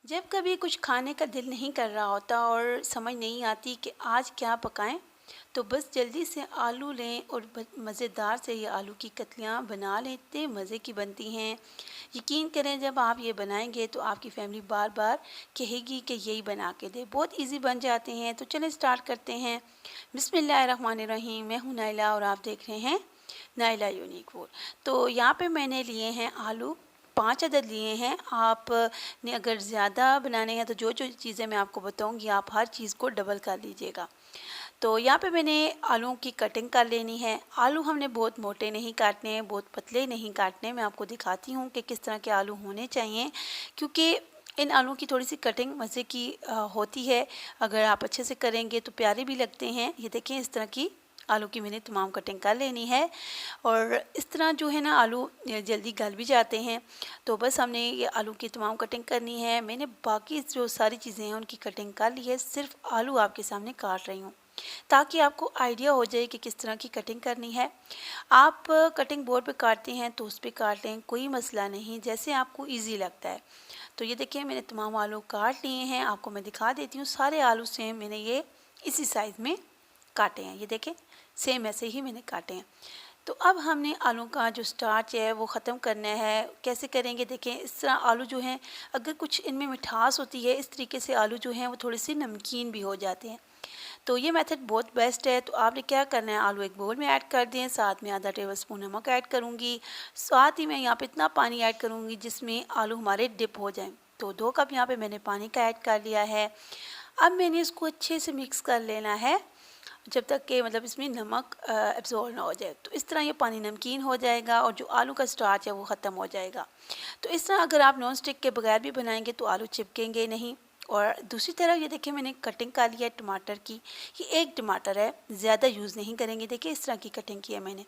जब कभी कुछ खाने का दिल नहीं कर रहा होता और समझ नहीं आती कि आज क्या पकाएं, तो बस जल्दी से आलू लें और मज़ेदार से ये आलू की कतलियाँ बना लें। इतने मज़े की बनती हैं। यकीन करें, जब आप ये बनाएंगे तो आपकी फैमिली बार बार कहेगी कि यही बना के दे। बहुत इजी बन जाते हैं। तो चलें स्टार्ट करते हैं। बिस्मिल्लाहिर्रहमानिर्रहीम। मैं हूँ नाइला और आप देख रहे हैं नाइला यूनिक फूड। तो यहाँ पे मैंने लिए हैं आलू, 5 अदद लिए हैं। आपने अगर ज़्यादा बनाने हैं तो जो जो चीज़ें मैं आपको बताऊंगी आप हर चीज़ को डबल कर लीजिएगा। तो यहाँ पे मैंने आलूओं की कटिंग कर लेनी है। आलू हमने बहुत मोटे नहीं काटने हैं, बहुत पतले नहीं काटने। मैं आपको दिखाती हूँ कि किस तरह के आलू होने चाहिए, क्योंकि इन आलूओं की थोड़ी सी कटिंग मज़े की होती है। अगर आप अच्छे से करेंगे तो प्यारे भी लगते हैं। ये देखें, इस तरह की आलू की मैंने तमाम कटिंग कर लेनी है। और इस तरह जो है ना, आलू जल्दी गल भी जाते हैं। तो बस हमने ये आलू की तमाम कटिंग करनी है। मैंने बाकी जो सारी चीज़ें हैं उनकी कटिंग कर ली है, सिर्फ आलू आपके सामने काट रही हूँ ताकि आपको आइडिया हो जाए कि किस तरह की कटिंग करनी है। आप कटिंग बोर्ड पे काटते हैं तो उस पर काट लें, कोई मसला नहीं, जैसे आपको इजी लगता है। तो ये देखिए, मैंने तमाम आलू काट लिए हैं। आपको मैं दिखा देती हूँ। सारे आलू सेम मैंने ये इसी साइज़ में काटे हैं। ये देखें, सेम ऐसे ही मैंने काटे हैं। तो अब हमने आलू का जो स्टार्च है वो ख़त्म करना है। कैसे करेंगे, देखें, इस तरह आलू जो हैं, अगर कुछ इनमें मिठास होती है, इस तरीके से आलू जो हैं वो थोड़े से नमकीन भी हो जाते हैं। तो ये मेथड बहुत बेस्ट है। तो आपने क्या करना है, आलू एक बोल में ऐड कर दें, साथ में आधा टेबल स्पून नमक ऐड करूँगी, साथ ही मैं यहाँ पे इतना पानी ऐड करूँगी जिसमें आलू हमारे डिप हो जाएं। तो 2 कप यहाँ पे मैंने पानी का ऐड कर लिया है। अब मैंने इसको अच्छे से मिक्स कर लेना है जब तक कि मतलब इसमें नमक एब्जॉर्ब ना हो जाए। तो इस तरह ये पानी नमकीन हो जाएगा और जो आलू का स्टार्च है वो ख़त्म हो जाएगा। तो इस तरह अगर आप नॉन स्टिक के बगैर भी बनाएंगे तो आलू चिपकेंगे नहीं। और दूसरी तरफ ये देखिए, मैंने कटिंग कर लिया है टमाटर की। ये एक टमाटर है, ज़्यादा यूज़ नहीं करेंगे। देखिए, इस तरह की कटिंग की है मैंने।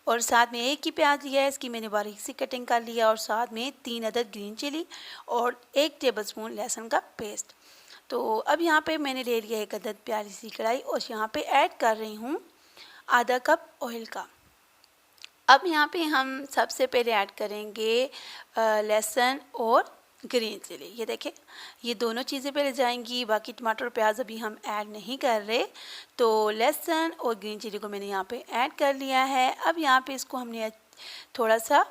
और साथ में एक ही प्याज लिया है, इसकी मैंने बारीक सी कटिंग कर लिया। और साथ में 3 अदद ग्रीन चिली और 1 टेबलस्पून लहसुन का पेस्ट। तो अब यहाँ पे मैंने ले लिया 1 अदद प्यारी सी कढ़ाई और यहाँ पे ऐड कर रही हूँ आधा कप ऑयल का। अब यहाँ पे हम सबसे पहले ऐड करेंगे लहसुन और ग्रीन चिली। ये देखें, ये दोनों चीज़ें पहले जाएंगी, बाकी टमाटर और प्याज अभी हम ऐड नहीं कर रहे। तो लहसुन और ग्रीन चिली को मैंने यहाँ पे ऐड कर लिया है। अब यहाँ पे इसको हमने थोड़ा सा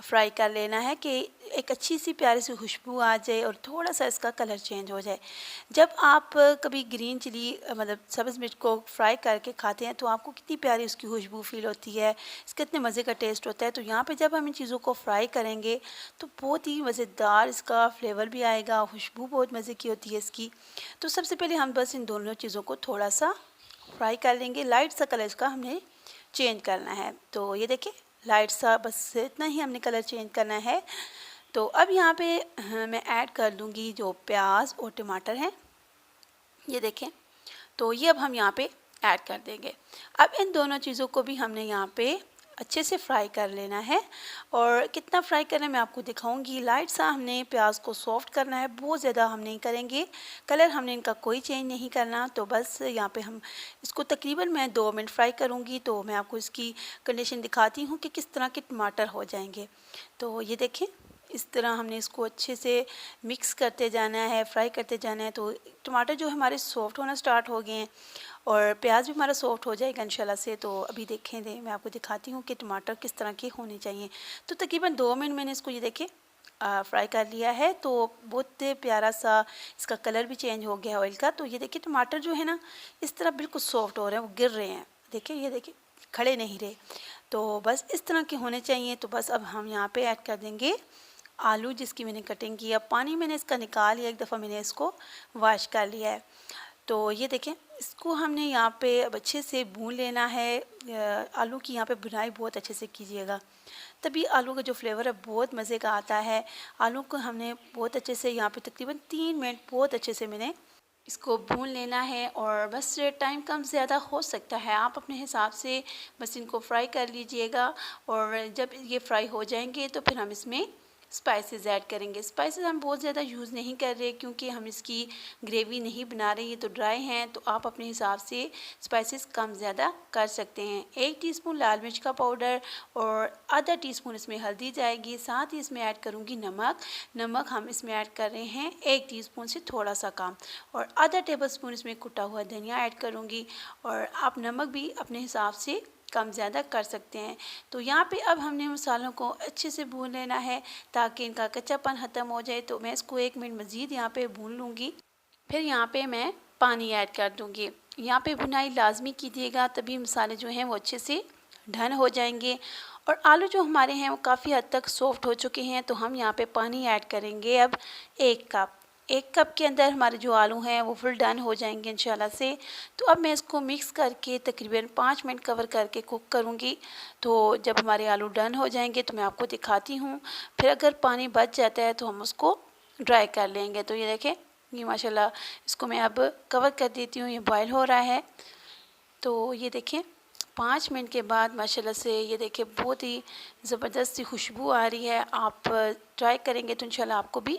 फ्राई कर लेना है कि एक अच्छी सी प्यारी सी खुशबू आ जाए और थोड़ा सा इसका कलर चेंज हो जाए। जब आप कभी ग्रीन चिली मतलब सब्ज़ मिर्च को फ्राई करके खाते हैं तो आपको कितनी प्यारी उसकी खुशबू फील होती है, इसका इतने मज़े का टेस्ट होता है। तो यहाँ पे जब हम इन चीज़ों को फ्राई करेंगे तो बहुत ही मज़ेदार इसका फ्लेवर भी आएगा, खुशबू बहुत मज़े की होती है इसकी। तो सबसे पहले हम बस इन दोनों चीज़ों को थोड़ा सा फ्राई कर लेंगे। लाइट सा कलर इसका हमने चेंज करना है। तो ये देखिए, लाइट सा, बस इतना ही हमने कलर चेंज करना है। तो अब यहाँ पे मैं ऐड कर दूँगी जो प्याज और टमाटर हैं। ये देखें, तो ये अब हम यहाँ पे ऐड कर देंगे। अब इन दोनों चीज़ों को भी हमने यहाँ पे अच्छे से फ्राई कर लेना है। और कितना फ्राई करना है मैं आपको दिखाऊंगी। लाइट सा हमने प्याज को सॉफ्ट करना है, बहुत ज़्यादा हम नहीं करेंगे। कलर हमने इनका कोई चेंज नहीं करना। तो बस यहाँ पे हम इसको तकरीबन मैं 2 मिनट फ्राई करूँगी। तो मैं आपको इसकी कंडीशन दिखाती हूँ कि किस तरह के टमाटर हो जाएंगे। तो ये देखें, इस तरह हमने इसको अच्छे से मिक्स करते जाना है, फ्राई करते जाना है। तो टमाटर जो हमारे सॉफ्ट होना स्टार्ट हो गए हैं और प्याज भी हमारा सॉफ्ट हो जाएगा इंशाल्लाह से। तो अभी देखें मैं आपको दिखाती हूँ कि टमाटर किस तरह के होने चाहिए। तो तकरीबन 2 मिनट मैंने इसको ये देखें फ्राई कर लिया है। तो बहुत प्यारा सा इसका कलर भी चेंज हो गया ऑयल का। तो ये देखिए, टमाटर जो है ना इस तरह बिल्कुल सॉफ्ट हो रहे हैं, वो गिर रहे हैं। देखिए, ये देखिए, खड़े नहीं रहे। तो बस इस तरह के होने चाहिए। तो बस अब हम यहाँ पे ऐड कर देंगे आलू जिसकी मैंने कटिंग की। अब पानी मैंने इसका निकाल लिया, एक दफ़ा मैंने इसको वॉश कर लिया है। तो ये देखें, इसको हमने यहाँ पे अब अच्छे से भून लेना है। आलू की यहाँ पे भुनाई बहुत अच्छे से कीजिएगा, तभी आलू का जो फ्लेवर है बहुत मज़े का आता है। आलू को हमने बहुत अच्छे से यहाँ पे तकरीबन 3 मिनट बहुत अच्छे से मैंने इसको भून लेना है। और बस टाइम कम ज़्यादा हो सकता है, आप अपने हिसाब से बस इनको फ्राई कर लीजिएगा। और जब ये फ्राई हो जाएंगे तो फिर हम इसमें स्पाइसेस ऐड करेंगे। स्पाइसेस हम बहुत ज़्यादा यूज़ नहीं कर रहे क्योंकि हम इसकी ग्रेवी नहीं बना रहे, ये तो ड्राई हैं, तो आप अपने हिसाब से स्पाइसेस कम ज़्यादा कर सकते हैं। 1 टीस्पून लाल मिर्च का पाउडर और आधा टीस्पून इसमें हल्दी जाएगी। साथ ही इसमें ऐड करूँगी नमक हम इसमें ऐड कर रहे हैं 1 टीस्पून से थोड़ा सा कम, और आधा टेबलस्पून इसमें कुटा हुआ धनिया ऐड करूँगी, और आप नमक भी अपने हिसाब से कम ज़्यादा कर सकते हैं। तो यहाँ पे अब हमने मसालों को अच्छे से भून लेना है ताकि इनका कच्चापन ख़त्म हो जाए। तो मैं इसको 1 मिनट मज़ीद यहाँ पे भून लूँगी, फिर यहाँ पे मैं पानी ऐड कर दूँगी। यहाँ पे भुनाई लाजमी कीजिएगा, तभी मसाले जो हैं वो अच्छे से ढन हो जाएंगे। और आलू जो हमारे हैं वो काफ़ी हद तक सॉफ्ट हो चुके हैं, तो हम यहाँ पे पानी ऐड करेंगे अब 1 कप। 1 कप के अंदर हमारे जो आलू हैं वो फुल डन हो जाएंगे इंशाल्लाह से। तो अब मैं इसको मिक्स करके तकरीबन 5 मिनट कवर करके कुक करूँगी। तो जब हमारे आलू डन हो जाएंगे तो मैं आपको दिखाती हूँ। फिर अगर पानी बच जाता है तो हम उसको ड्राई कर लेंगे। तो ये देखें, ये माशाल्लाह इसको मैं अब कवर कर देती हूँ, ये बॉयल हो रहा है। तो ये देखें 5 मिनट के बाद माशाल्लाह से ये देखें बहुत ही ज़बरदस्त सी खुशबू आ रही है। आप ट्राई करेंगे तो इंशाल्लाह आपको भी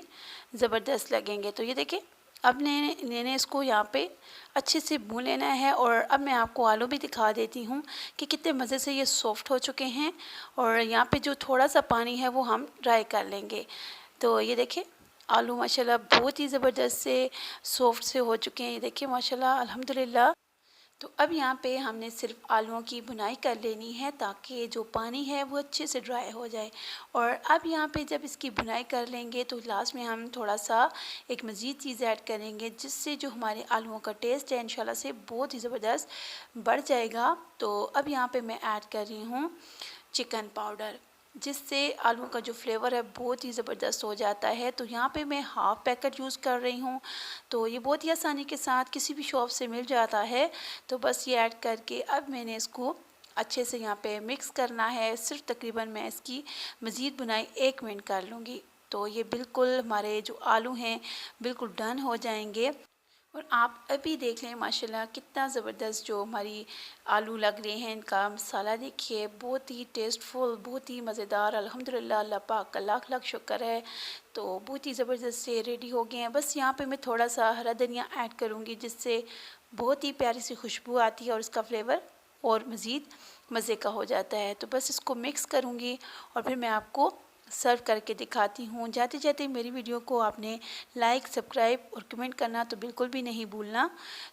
ज़बरदस्त लगेंगे। तो ये देखें अब मैंने इसको यहाँ पे अच्छे से भून लेना है, और अब मैं आपको आलू भी दिखा देती हूँ कि कितने मज़े से ये सॉफ्ट हो चुके हैं। और यहाँ पे जो थोड़ा सा पानी है वो हम ड्राई कर लेंगे। तो ये देखें आलू माशाल्लाह बहुत ही ज़बरदस्त से सॉफ्ट से हो चुके हैं। ये देखिए माशाल्लाह अल्हम्दुलिल्लाह। तो अब यहाँ पे हमने सिर्फ आलूओं की भुनाई कर लेनी है ताकि जो पानी है वो अच्छे से ड्राई हो जाए। और अब यहाँ पे जब इसकी भुनाई कर लेंगे तो लास्ट में हम थोड़ा सा एक मज़ीद चीज़ ऐड करेंगे, जिससे जो हमारे आलूओं का टेस्ट है इंशाल्लाह से बहुत ही ज़बरदस्त बढ़ जाएगा। तो अब यहाँ पे मैं ऐड कर रही हूँ चिकन पाउडर, जिससे आलू का जो फ्लेवर है बहुत ही ज़बरदस्त हो जाता है। तो यहाँ पे मैं हाफ़ पैकेट यूज़ कर रही हूँ। तो ये बहुत ही आसानी के साथ किसी भी शॉप से मिल जाता है। तो बस ये ऐड करके अब मैंने इसको अच्छे से यहाँ पे मिक्स करना है। सिर्फ तकरीबन मैं इसकी मज़ीद बुनाई 1 मिनट कर लूँगी। तो ये बिल्कुल हमारे जो आलू हैं बिल्कुल डन हो जाएंगे। और आप अभी देख लें माशाल्लाह कितना ज़बरदस्त जो हमारी आलू लग रहे हैं। इनका मसाला देखिए बहुत ही टेस्टफुल, बहुत ही मज़ेदार। अल्हम्दुलिल्लाह, अल्लाह पाक का लाख लाख शुक्र है। तो बहुत ही ज़बरदस्त से रेडी हो गए हैं। बस यहाँ पे मैं थोड़ा सा हरा धनिया ऐड करूँगी, जिससे बहुत ही प्यारी सी खुशबू आती है और इसका फ्लेवर और मज़ीद मज़े का हो जाता है। तो बस इसको मिक्स करूँगी और फिर मैं आपको सर्व करके दिखाती हूँ। जाते जाते मेरी वीडियो को आपने लाइक, सब्सक्राइब और कमेंट करना तो बिल्कुल भी नहीं भूलना।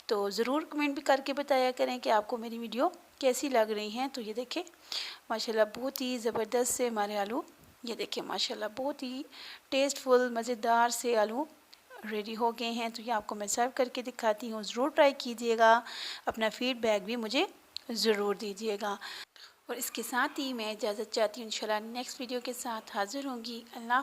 तो ज़रूर कमेंट भी करके बताया करें कि आपको मेरी वीडियो कैसी लग रही हैं। तो ये देखें माशाल्लाह बहुत ही ज़बरदस्त से हमारे आलू, ये देखें माशाल्लाह बहुत ही टेस्टफुल मज़ेदार से आलू रेडी हो गए हैं। तो ये आपको मैं सर्व करके दिखाती हूँ। ज़रूर ट्राई कीजिएगा, अपना फ़ीडबैक भी मुझे ज़रूर दीजिएगा। और इसके साथ ही मैं इजाज़त चाहती हूँ। इंशाल्लाह नेक्स्ट वीडियो के साथ हाज़िर होंगी। अल्लाह